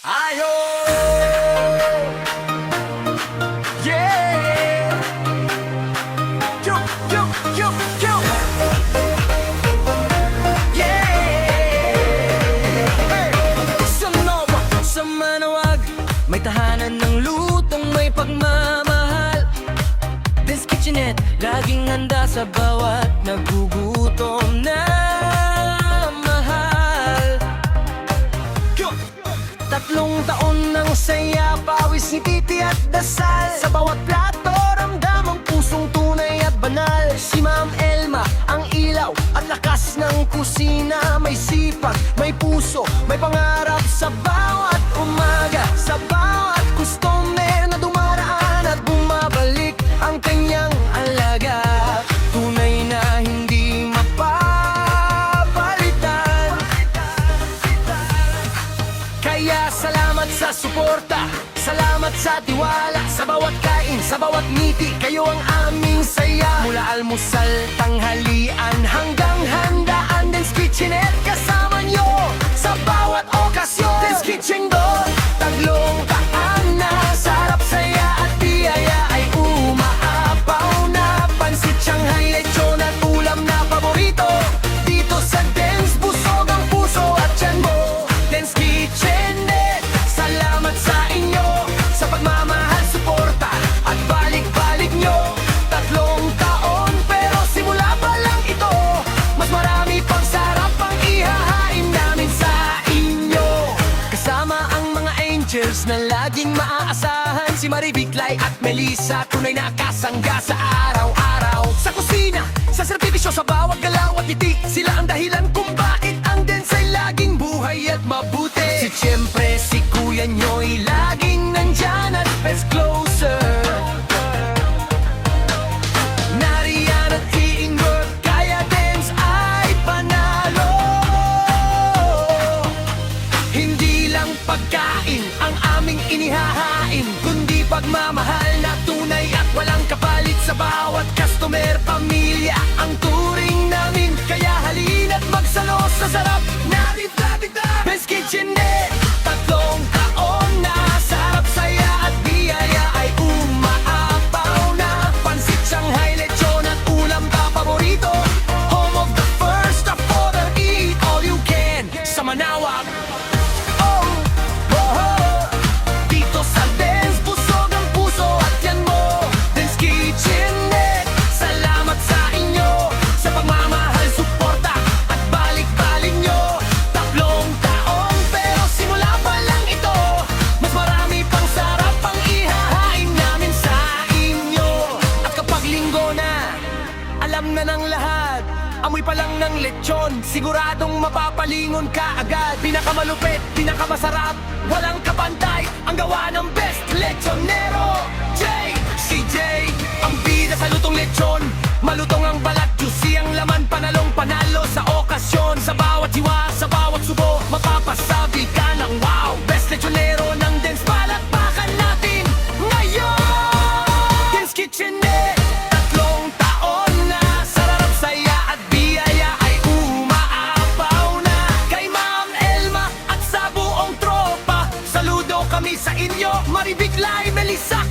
Ayo! Yeah! Yo, yo, yo, yo! Yeah! Hey! Sa nawa, sa manawag, may tahanan ng lutong may pagmamahal. This kitchenette, laging handa sa bawat nagugutom na mahal. Tatlong taon ng saya, pawis ni Titi at dasal. Sa bawat plato, ramdam ang pusong tunay at banal. Si Ma'am Elma, ang ilaw at lakas ng kusina. May sipag, may puso, may pangarap sa bawat umaga. Sa bawat customer na dumaraan at bumabalik ang kanyang alaga. Tunay na hindi mapapalitan. Kaya salamat sa suporta, salamat sa tiwala. Sa bawat kain, sa bawat ngiti, kayo ang aming saya. Mula almusal, tanghalian, hanggang handaan. Den's Kitchenette, kasama nyo sa bawat okasyon. Den's Kitchen Doon, taglong taan na. Sarap, saya at biyaya ay umaapaw na. Pansit, Shanghai, lechon at ulam na paborito. Dito sa Den's, busog ang puso at tiyan mo. Den's Kitchenette, salamat sa inyo, sa pagmamahal, suporta at balik-balik nyo. Tatlong taon pero simula pa lang ito. Mas marami pang sarap ang ihahain namin sa inyo. Kasama ang mga angels na laging maaasahan. Si Marivic, Lai at Melissa, tunay na kasangga sa araw-araw. Sa kusina, sa serbisyo, sa bawat galaw at ngiti, sila ang dahilan kung bakit ang Den's ay laging buhay at mabuti. Si Siyempre, si Kuya Nyo'y laging nandyan at best closer. Nariyan at Ingrid, kaya Den's ay panalo. Hindi lang pagkain ang aming inihahain, kundi pagmamahal na tunay at walang kapalit. Sa bawat customer, pamilya ang turing namin. Kaya halina't magsalo sa sarap na dita-dita. Den's Kitchenette, tatlong taon na. Sarap, saya at biyaya ay umaapaw na. Pansit, Shanghai, lechon at ulam ka paborito. Home of the first order, eat all you can. Sa Manawag, oh, oh, oh. Dito sa Den's, busog ang puso at yan mo. Den's Kitchenette, salamat sa inyo, sa pagmamahal, suporta at balik-balik nyo. Tatlong taon pero simula pa lang ito. Mas marami pang sarap ang ihahain namin sa inyo. At kapag linggo na, alam na ng lahat, amoy pa lang ng lechon, siguradong mapapalingon ka agad. Pinakamalupit, pinakamasarap, walang kapantay, ang gawa ng best lechonero. Si Jay, ang bida sa lutong lechon. Malutong ang balat, juicy ang laman, panalong panalo sa okasyon. Sa bawat hiwa, sa bawat subo, mapapasabi ka ng wow. Best lechonero ng Den's, palakpakan natin ngayon. Den's Kitchenette, tatlong taon na. Sarap, saya at biyaya ay umaapaw na. Kay Ma'am Elma at sa buong tropa, saludo kami sa inyo. Marivic, Lai, Melissa,